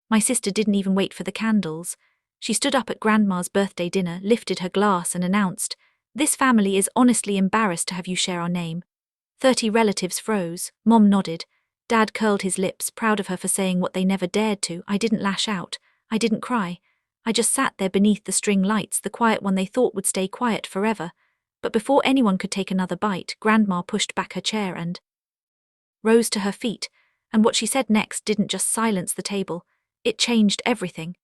My sister didn't even wait for the candles. She stood up at Grandma's birthday dinner, lifted her glass and announced, "This family is honestly embarrassed to have you share our name." 30 relatives froze. Mom nodded. Dad curled his lips, proud of her for saying what they never dared to. I didn't lash out. I didn't cry. I just sat there beneath the string lights, the quiet one they thought would stay quiet forever. But before anyone could take another bite, Grandma pushed back her chair and rose to her feet, and what she said next didn't just silence the table, it changed everything.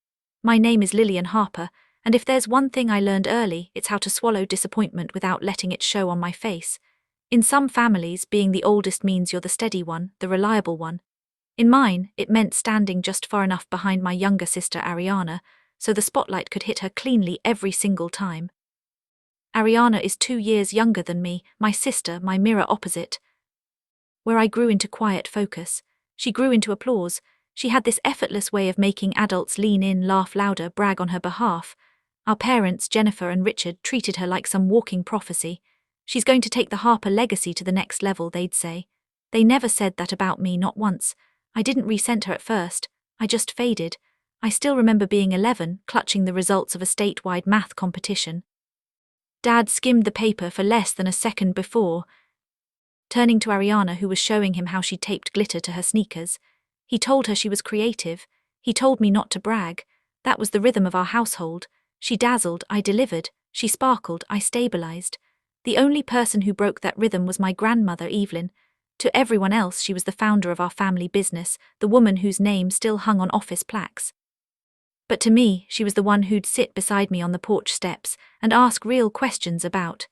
My name is Lillian Harper, and if there's one thing I learned early, it's how to swallow disappointment without letting it show on my face. In some families, being the oldest means you're the steady one, the reliable one. In mine, it meant standing just far enough behind my younger sister Ariana, so the spotlight could hit her cleanly every single time. Ariana is 2 years younger than me, my sister, my mirror opposite. Where I grew into quiet focus, she grew into applause. She had this effortless way of making adults lean in, laugh louder, brag on her behalf. Our parents, Jennifer and Richard, treated her like some walking prophecy. She's going to take the Harper legacy to the next level, they'd say. They never said that about me, not once. I didn't resent her at first. I just faded. I still remember being 11, clutching the results of a statewide math competition. Dad skimmed the paper for less than a second before turning to Ariana, who was showing him how she taped glitter to her sneakers. He told her she was creative. He told me not to brag. That was the rhythm of our household. She dazzled, I delivered. She sparkled, I stabilized. The only person who broke that rhythm was my grandmother, Evelyn. To everyone else, she was the founder of our family business, the woman whose name still hung on office plaques. But to me, she was the one who'd sit beside me on the porch steps and ask real questions about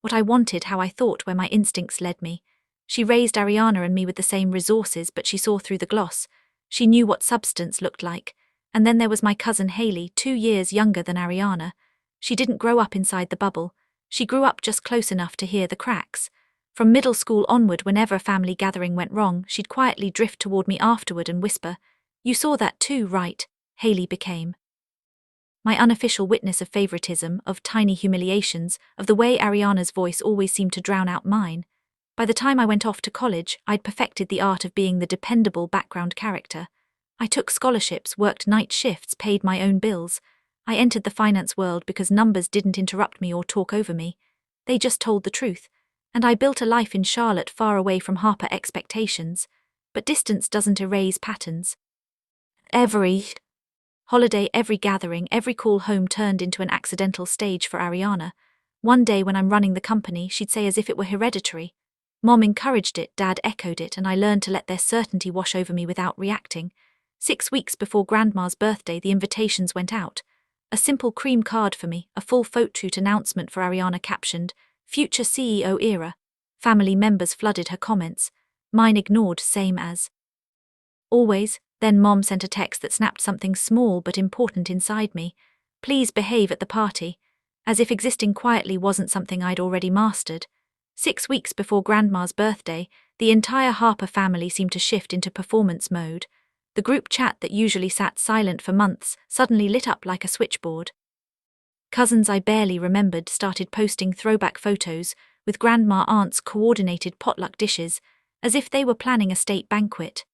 what I wanted, how I thought, where my instincts led me. She raised Ariana and me with the same resources, but she saw through the gloss. She knew what substance looked like. And then there was my cousin Haley, 2 years younger than Ariana. She didn't grow up inside the bubble. She grew up just close enough to hear the cracks. From middle school onward, whenever a family gathering went wrong, she'd quietly drift toward me afterward and whisper, "You saw that too, right?" Haley became my unofficial witness of favoritism, of tiny humiliations, of the way Ariana's voice always seemed to drown out mine. By the time I went off to college, I'd perfected the art of being the dependable background character. I took scholarships, worked night shifts, paid my own bills. I entered the finance world because numbers didn't interrupt me or talk over me. They just told the truth. And I built a life in Charlotte far away from Harper expectations. But distance doesn't erase patterns. Every holiday, every gathering, every call home turned into an accidental stage for Ariana. One day when I'm running the company, she'd say as if it were hereditary. Mom encouraged it, Dad echoed it, and I learned to let their certainty wash over me without reacting. 6 weeks before Grandma's birthday, the invitations went out. A simple cream card for me, a full photoshoot announcement for Ariana captioned, "Future CEO era." Family members flooded her comments. Mine ignored, same as always. Then Mom sent a text that snapped something small but important inside me. "Please behave at the party." As if existing quietly wasn't something I'd already mastered. 6 weeks before Grandma's birthday, the entire Harper family seemed to shift into performance mode. The group chat that usually sat silent for months suddenly lit up like a switchboard. Cousins I barely remembered started posting throwback photos with grandma aunts' coordinated potluck dishes, as if they were planning a state banquet.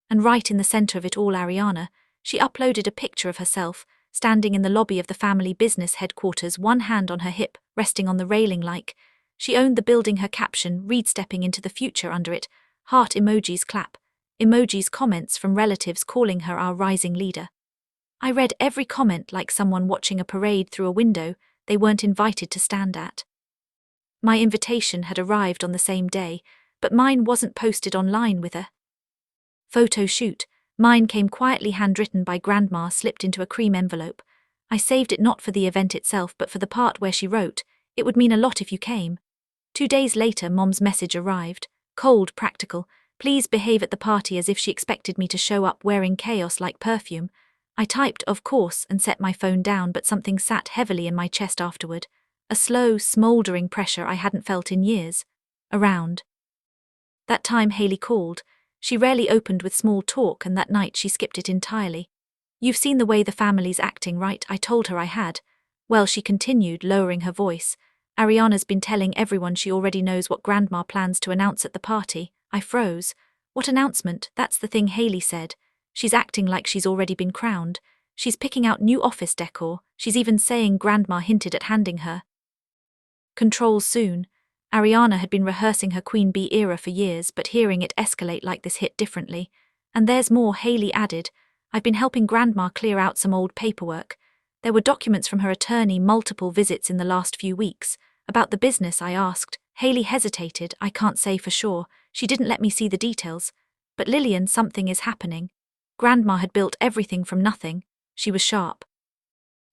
And right in the center of it all, Ariana, she uploaded a picture of herself, standing in the lobby of the family business headquarters, one hand on her hip, resting on the railing like she owned the building. Her caption, "Read stepping into the future," under it, heart emojis, clap emojis, comments from relatives calling her our rising leader. I read every comment like someone watching a parade through a window they weren't invited to stand at. My invitation had arrived on the same day, but mine wasn't posted online with a photo shoot. Mine came quietly handwritten by Grandma, slipped into a cream envelope. I saved it not for the event itself but for the part where she wrote, "It would mean a lot if you came." 2 days later, Mom's message arrived. Cold, practical. "Please behave at the party," as if she expected me to show up wearing chaos like perfume. I typed, "Of course," and set my phone down, but something sat heavily in my chest afterward. A slow, smouldering pressure I hadn't felt in years. Around that time, Haley called. She rarely opened with small talk, and that night she skipped it entirely. "You've seen the way the family's acting, right?" I told her I had. "Well," she continued, lowering her voice, "Ariana's been telling everyone she already knows what Grandma plans to announce at the party." I froze. "What announcement?" "That's the thing," Haley said. She's acting like she's already been crowned. She's picking out new office decor. She's even saying Grandma hinted at handing her controls soon. Ariana had been rehearsing her Queen Bee era for years, but hearing it escalate like this hit differently. And there's more, Haley added. I've been helping Grandma clear out some old paperwork. There were documents from her attorney, multiple visits in the last few weeks. About the business, I asked. Haley hesitated. I can't say for sure. She didn't let me see the details. But Lillian, something is happening. Grandma had built everything from nothing. She was sharp,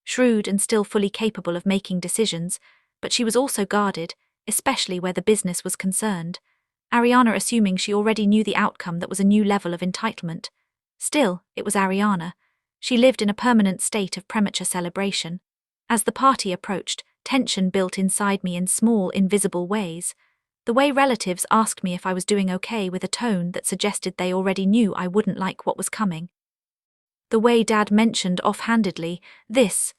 shrewd, and still fully capable of making decisions, but she was also guarded, especially where the business was concerned. Ariana assuming she already knew the outcome, that was a new level of entitlement. Still, it was Ariana. She lived in a permanent state of premature celebration. As the party approached, tension built inside me in small, invisible ways. The way relatives asked me if I was doing okay with a tone that suggested they already knew I wouldn't like what was coming. The way Dad mentioned offhandedly, this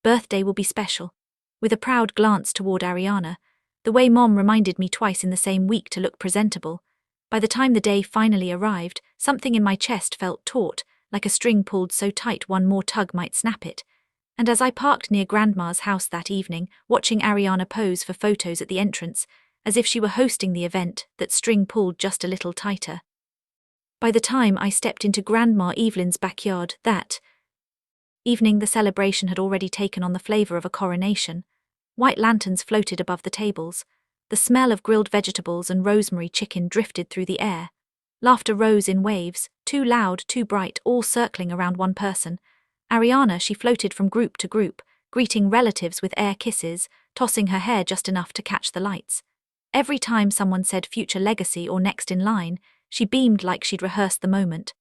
birthday will be special, with a proud glance toward Ariana. The way Mom reminded me twice in the same week to look presentable. By the time the day finally arrived, something in my chest felt taut, like a string pulled so tight one more tug might snap it. And as I parked near Grandma's house that evening, watching Ariana pose for photos at the entrance, as if she were hosting the event, that string pulled just a little tighter. By the time I stepped into Grandma Evelyn's backyard that evening, the celebration had already taken on the flavor of a coronation. White lanterns floated above the tables. The smell of grilled vegetables and rosemary chicken drifted through the air. Laughter rose in waves, too loud, too bright, all circling around one person. Ariana, she floated from group to group, greeting relatives with air kisses, tossing her hair just enough to catch the lights. Every time someone said future legacy or next in line, she beamed like she'd rehearsed the moment.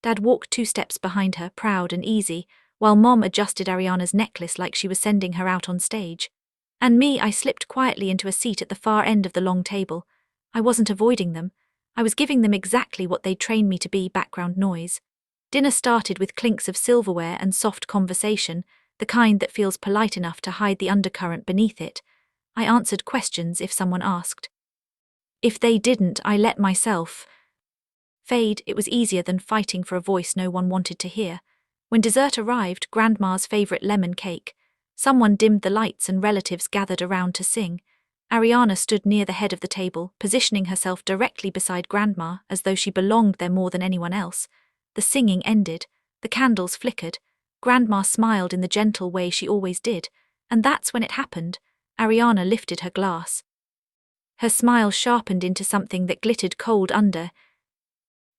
Dad walked 2 steps behind her, proud and easy, while Mom adjusted Ariana's necklace like she was sending her out on stage. And me, I slipped quietly into a seat at the far end of the long table. I wasn't avoiding them. I was giving them exactly what they'd trained me to be: background noise. Dinner started with clinks of silverware and soft conversation, the kind that feels polite enough to hide the undercurrent beneath it. I answered questions if someone asked. If they didn't, I let myself fade. It was easier than fighting for a voice no one wanted to hear. When dessert arrived, Grandma's favorite lemon cake, someone dimmed the lights and relatives gathered around to sing. Ariana stood near the head of the table, positioning herself directly beside Grandma as though she belonged there more than anyone else. The singing ended. The candles flickered. Grandma smiled in the gentle way she always did, and that's when it happened. Ariana lifted her glass. Her smile sharpened into something that glittered cold under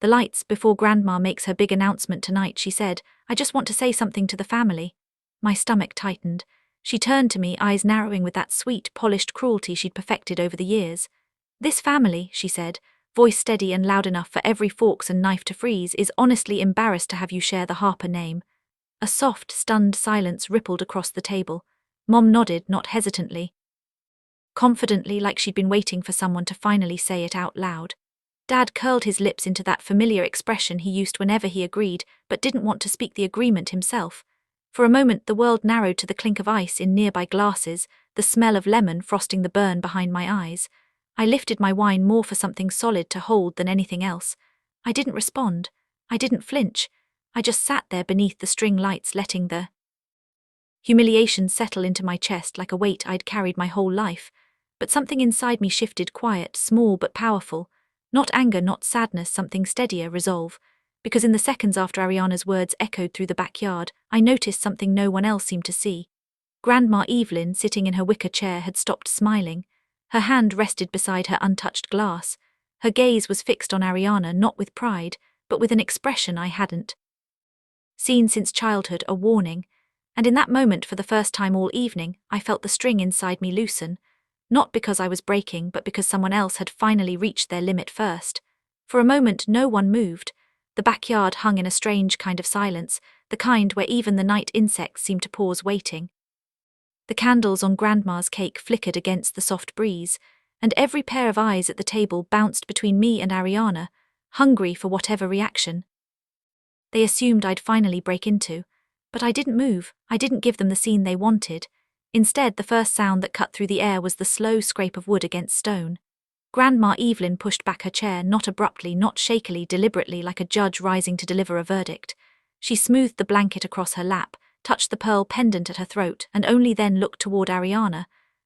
the lights. Before Grandma makes her big announcement tonight, she said, I just want to say something to the family. My stomach tightened. She turned to me, eyes narrowing with that sweet, polished cruelty she'd perfected over the years. This family, she said, voice steady and loud enough for every forks and knife to freeze, is honestly embarrassed to have you share the Harper name. A soft, stunned silence rippled across the table. Mom nodded, not hesitantly, confidently, like she'd been waiting for someone to finally say it out loud. Dad curled his lips into that familiar expression he used whenever he agreed, but didn't want to speak the agreement himself. For a moment the world narrowed to the clink of ice in nearby glasses, the smell of lemon frosting the burn behind my eyes. I lifted my wine more for something solid to hold than anything else. I didn't respond. I didn't flinch. I just sat there beneath the string lights, letting the humiliation settle into my chest like a weight I'd carried my whole life. But something inside me shifted, quiet, small but powerful. Not anger, not sadness, something steadier, resolve. Because in the seconds after Ariana's words echoed through the backyard, I noticed something no one else seemed to see. Grandma Evelyn, sitting in her wicker chair, had stopped smiling. Her hand rested beside her untouched glass. Her gaze was fixed on Ariana, not with pride, but with an expression I hadn't seen since childhood, a warning. And in that moment, for the first time all evening, I felt the string inside me loosen. Not because I was breaking, but because someone else had finally reached their limit first. For a moment no one moved. The backyard hung in a strange kind of silence, the kind where even the night insects seemed to pause, waiting. The candles on Grandma's cake flickered against the soft breeze, and every pair of eyes at the table bounced between me and Ariana, hungry for whatever reaction they assumed I'd finally break into. But I didn't move. I didn't give them the scene they wanted. Instead, the first sound that cut through the air was the slow scrape of wood against stone. Grandma Evelyn pushed back her chair, not abruptly, not shakily, deliberately, like a judge rising to deliver a verdict. She smoothed the blanket across her lap, touched the pearl pendant at her throat, and only then looked toward Ariana.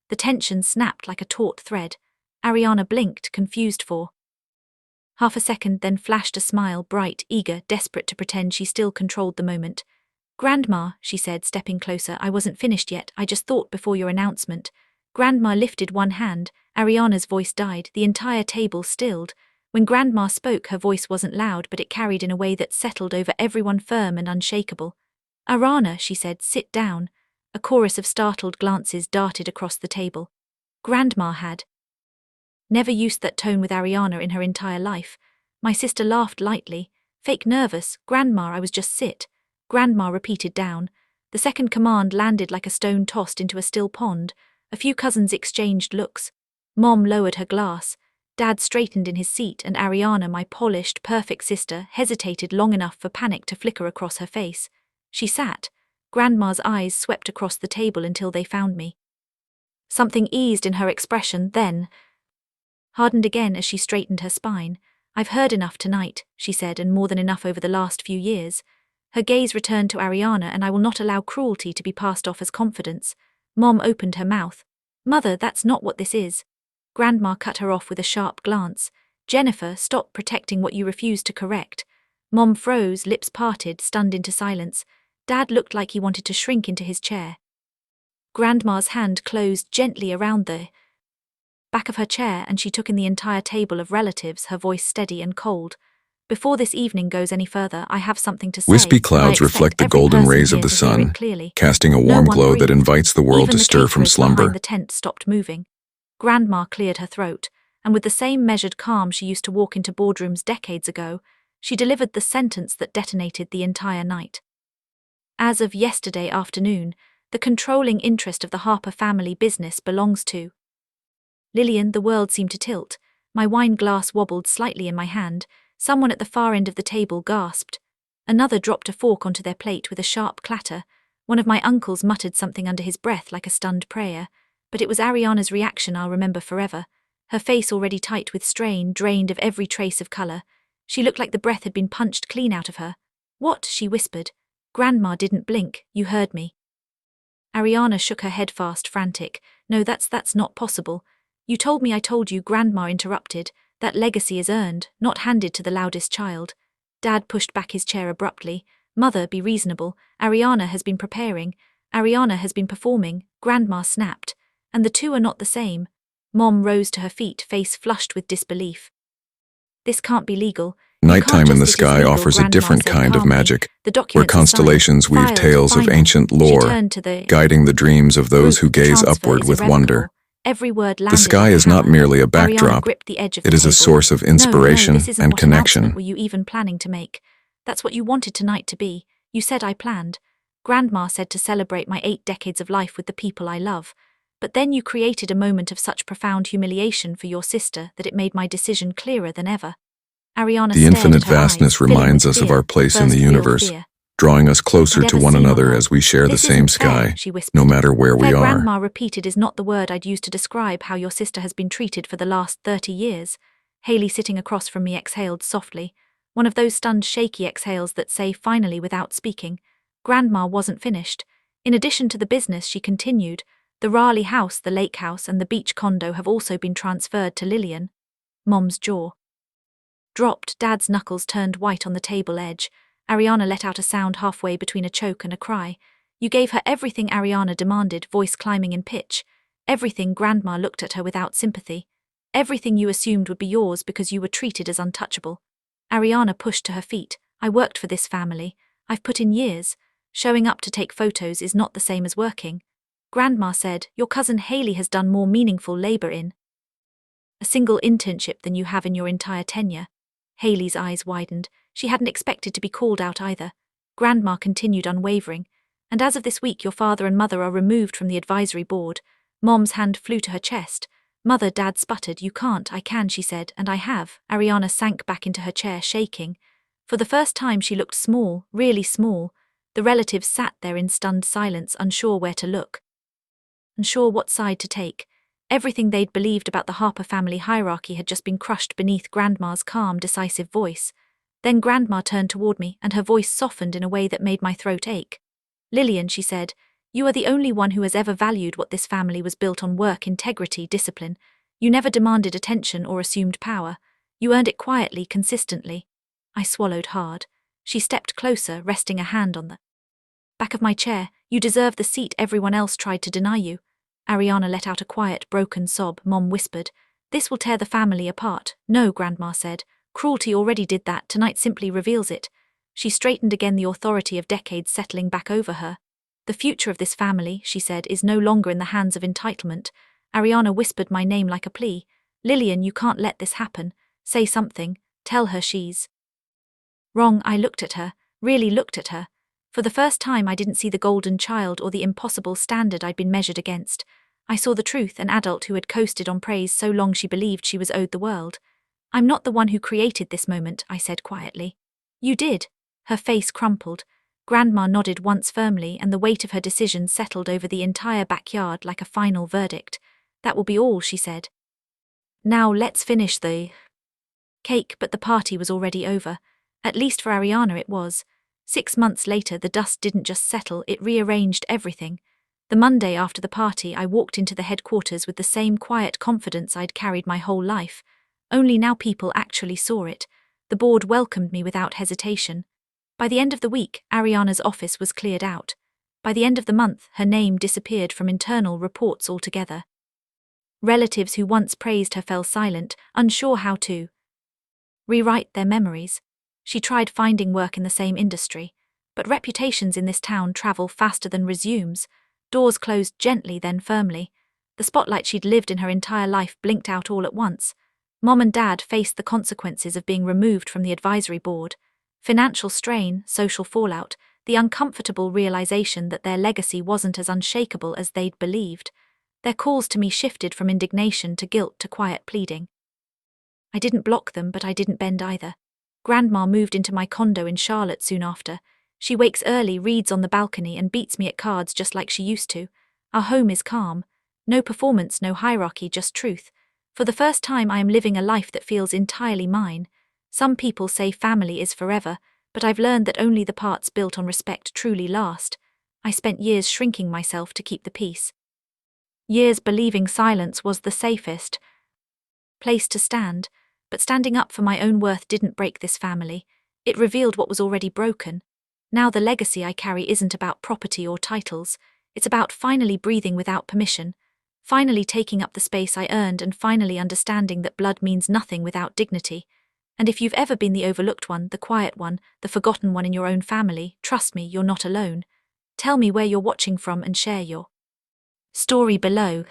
The tension snapped like a taut thread. Ariana blinked, confused for half a second, then flashed a smile, bright, eager, desperate to pretend she still controlled the moment. "Grandma," she said, stepping closer, "I wasn't finished yet, I just thought before your announcement." Grandma lifted one hand. Ariana's voice died, the entire table stilled. When Grandma spoke, her voice wasn't loud, but it carried in a way that settled over everyone, firm and unshakable. "Ariana," she said, "sit down." A chorus of startled glances darted across the table. Grandma had never used that tone with Ariana in her entire life. My sister laughed lightly. "Fake nervous, Grandma, I was just sit." Grandma repeated down. The second command landed like a stone tossed into a still pond. A few cousins exchanged looks. Mom lowered her glass. Dad straightened in his seat, and Ariana, my polished, perfect sister, hesitated long enough for panic to flicker across her face. She sat. Grandma's eyes swept across the table until they found me. Something eased in her expression, then hardened again as she straightened her spine. "I've heard enough tonight," she said, "and more than enough over the last few years." Her gaze returned to Ariana, "and I will not allow cruelty to be passed off as confidence." Mom opened her mouth. "Mother, that's not what this is." Grandma cut her off with a sharp glance. "Jennifer, stop protecting what you refuse to correct." Mom froze, lips parted, stunned into silence. Dad looked like he wanted to shrink into his chair. Grandma's hand closed gently around the back of her chair, and she took in the entire table of relatives, her voice steady and cold. "Before this evening goes any further, I have something to say. Wispy clouds reflect the golden rays of the sun, casting a warm glow that invites the world to stir from slumber. The tent stopped moving. Grandma cleared her throat, and with the same measured calm she used to walk into boardrooms decades ago, she delivered the sentence that detonated the entire night. "As of yesterday afternoon, the controlling interest of the Harper family business belongs to Lillian." The world seemed to tilt. My wine glass wobbled slightly in my hand. Someone at the far end of the table gasped. Another dropped a fork onto their plate with a sharp clatter. One of my uncles muttered something under his breath like a stunned prayer. But it was Ariana's reaction I'll remember forever. Her face already tight with strain, drained of every trace of color. She looked like the breath had been punched clean out of her. "What?" she whispered. Grandma didn't blink. "You heard me." Ariana shook her head fast, frantic. "No, that's not possible." "You told me I told you," Grandma interrupted. "That legacy is earned, not handed to the loudest child." Dad pushed back his chair abruptly. "Mother, be reasonable. Ariana has been preparing. Ariana has been performing." Grandma snapped. "And the two are not the same." Mom rose to her feet, face flushed with disbelief. "This can't be legal." Nighttime in the sky offers a different kind of magic, where constellations weave tales of ancient lore, guiding the dreams of those who gaze upward with wonder. Every word landed The sky like a is not hammer. merely a Ariana backdrop, gripped the edge of the it is a table. source of No, inspiration this isn't and what announcement connection. were you even planning to make? That's what you wanted tonight to be. You said I planned. Grandma said to celebrate my 8 decades of life with the people I love. But then you created a moment of such profound humiliation for your sister that it made my decision clearer than ever. Ariana The stared infinite at her eyes, vastness filling reminds with us of fear, our place in first the real universe, fear. drawing us closer to Never one seen another like as we share the "This same isn't fair," sky, she whispered. no matter where we "Fair," are. Grandma repeated, "is not the word I'd use to describe how your sister has been treated for the last 30 years. Haley, sitting across from me, exhaled softly. One of those stunned, shaky exhales that say finally without speaking. Grandma wasn't finished. "In addition to the business," she continued, "the Raleigh house, the lake house, and the beach condo have also been transferred to Lillian." Mom's jaw dropped. Dad's knuckles turned white on the table edge. Ariana let out a sound halfway between a choke and a cry. "You gave her everything," Ariana demanded, voice climbing in pitch. "Everything." Grandma looked at her without sympathy. "Everything you assumed would be yours because you were treated as untouchable." Ariana pushed to her feet. "I worked for this family. I've put in years. Showing up to take photos is not the same as working." Grandma said, "Your cousin Haley has done more meaningful labor in a single internship than you have in your entire tenure." Haley's eyes widened. She hadn't expected to be called out either. Grandma continued, unwavering. "And as of this week, your father and mother are removed from the advisory board." Mom's hand flew to her chest. "Mother," Dad sputtered. "You can't." "I can," she said, "and I have." Ariana sank back into her chair, shaking. For the first time she looked small, really small. The relatives sat there in stunned silence, unsure where to look, unsure what side to take. Everything they'd believed about the Harper family hierarchy had just been crushed beneath Grandma's calm, decisive voice. Then Grandma turned toward me, and her voice softened in a way that made my throat ache. "Lillian," she said, "you are the only one who has ever valued what this family was built on: work, integrity, discipline. You never demanded attention or assumed power. You earned it quietly, consistently." I swallowed hard. She stepped closer, resting a hand on the back of my chair. "You deserve the seat everyone else tried to deny you." Ariana let out a quiet, broken sob. Mom whispered, "This will tear the family apart." "No," Grandma said. "Cruelty already did that. Tonight simply reveals it." She straightened again, the authority of decades settling back over her. "The future of this family," she said, "is no longer in the hands of entitlement." Ariana whispered my name like a plea. "Lillian, you can't let this happen. Say something. Tell her she's wrong." I looked at her, really looked at her. For the first time, I didn't see the golden child or the impossible standard I'd been measured against. I saw the truth, an adult who had coasted on praise so long she believed she was owed the world. "I'm not the one who created this moment," I said quietly. "You did." Her face crumpled. Grandma nodded once firmly, and the weight of her decision settled over the entire backyard like a final verdict. "That will be all," she said. "Now let's finish the cake." But the party was already over. At least for Ariana it was. 6 months later, the dust didn't just settle, it rearranged everything. The Monday after the party, I walked into the headquarters with the same quiet confidence I'd carried my whole life. Only now people actually saw it. The board welcomed me without hesitation. By the end of the week, Ariana's office was cleared out. By the end of the month, her name disappeared from internal reports altogether. Relatives who once praised her fell silent, unsure how to rewrite their memories. She tried finding work in the same industry, but reputations in this town travel faster than resumes. Doors closed gently, then firmly. The spotlight she'd lived in her entire life blinked out all at once. Mom and Dad faced the consequences of being removed from the advisory board. Financial strain, social fallout, the uncomfortable realization that their legacy wasn't as unshakable as they'd believed. Their calls to me shifted from indignation to guilt to quiet pleading. I didn't block them, but I didn't bend either. Grandma moved into my condo in Charlotte soon after. She wakes early, reads on the balcony, and beats me at cards just like she used to. Our home is calm. No performance, no hierarchy, just truth. For the first time, I am living a life that feels entirely mine. Some people say family is forever, but I've learned that only the parts built on respect truly last. I spent years shrinking myself to keep the peace. Years believing silence was the safest place to stand. But standing up for my own worth didn't break this family. It revealed what was already broken. Now the legacy I carry isn't about property or titles. It's about finally breathing without permission, finally taking up the space I earned, and finally understanding that blood means nothing without dignity. And if you've ever been the overlooked one, the quiet one, the forgotten one in your own family, trust me, you're not alone. Tell me where you're watching from and share your story below.